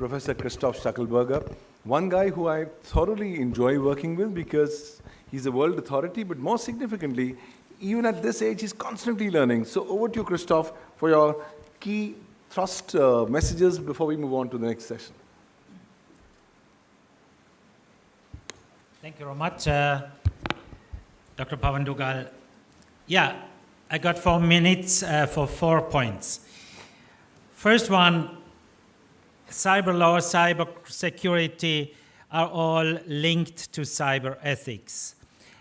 Professor Christoph Stueckelberger, one guy who I thoroughly enjoy working with because he's a world authority, but more significantly, even at this age, he's constantly learning. So over to you, Christoph, for your key thrust messages before we move on to the next session. Thank you very much, Dr. Pavandugal. Yeah, I got 4 minutes for 4 points. First one, Cyberlaw, cybersecurity are all linked to cyber ethics.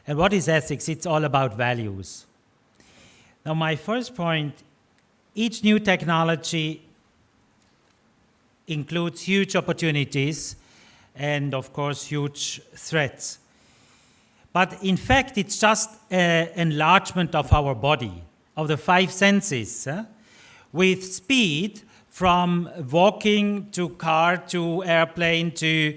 And what is ethics? It's all about values. Now, my first point, each new technology includes huge opportunities and, of course, huge threats. But in fact, it's just an enlargement of our body, of the 5 senses, with speed from walking to car to airplane to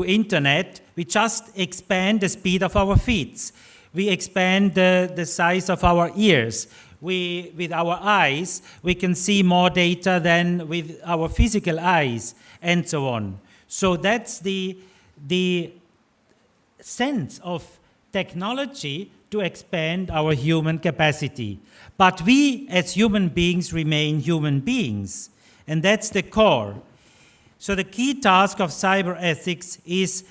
internet. We just expand the speed of our feet. We expand the size of our ears. With our eyes, we can see more data than with our physical eyes, and so on. So that's the sense of technology to expand our human capacity. But we, as human beings, remain human beings. And that's the core. So the key task of cyber ethics is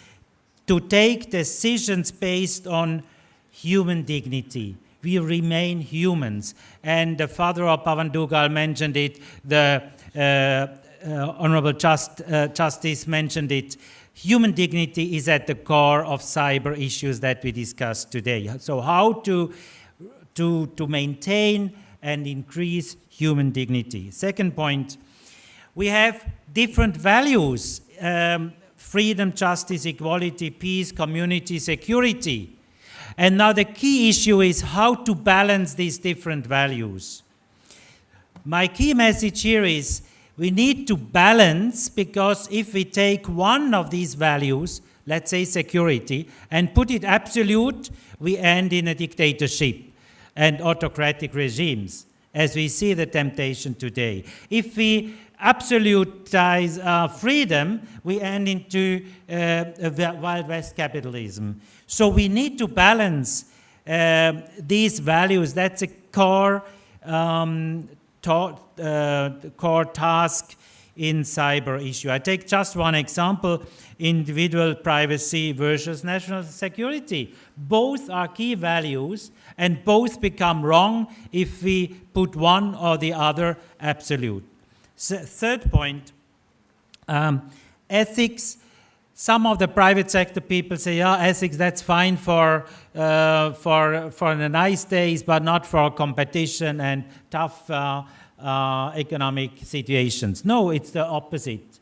to take decisions based on human dignity. We remain humans. And the father of Pavandugal mentioned it, the Honorable Justice mentioned it. Human dignity is at the core of cyber issues that we discussed today. So how to maintain and increase human dignity. Second point, we have different values, freedom, justice, equality, peace, community, security. And now the key issue is how to balance these different values. My key message here is we need to balance, because if we take one of these values, let's say security, and put it absolute, we end in a dictatorship and autocratic regimes, as we see the temptation today. If we absolutize freedom, we end into Wild West capitalism. So we need to balance these values. That's a core core task in cyber issue. I take just one example, individual privacy versus national security. Both are key values, and both become wrong if we put one or the other absolute. Third point, ethics. Some of the private sector people say, yeah, ethics, that's fine for the nice days, but not for competition and tough economic situations. No, it's the opposite.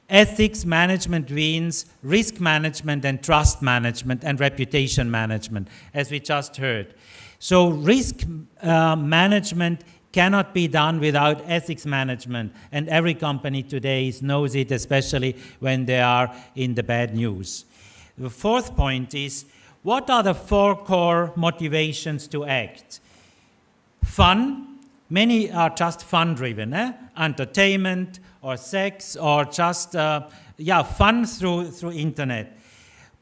Ethics management means risk management and trust management and reputation management, as we just heard. So risk management cannot be done without ethics management, and every company today knows it, especially when they are in the bad news. The fourth point is, what are the 4 core motivations to act? Fun. Many are just fun-driven, entertainment or sex or just fun through internet.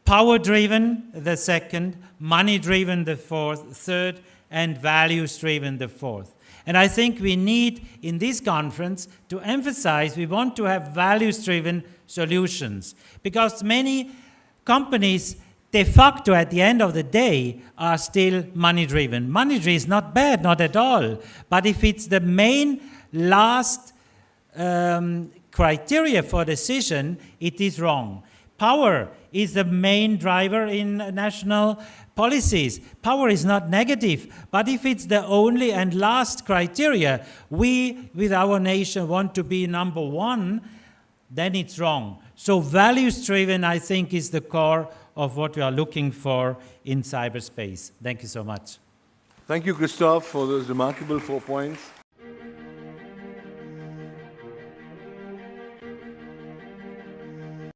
Power-driven, the second. Money-driven, the fourth. Third, and values-driven, the fourth. And I think we need, in this conference, to emphasize we want to have values-driven solutions, because many companies, de facto, at the end of the day, are still money-driven. Money-driven is not bad, not at all. But if it's the main last criteria for decision, it is wrong. Power is the main driver in national policies. Power is not negative, but if it's the only and last criteria, we, with our nation, want to be number 1, then it's wrong. So values-driven, I think, is the core of what we are looking for in cyberspace. Thank you so much. Thank you, Christoph, for those remarkable 4 points.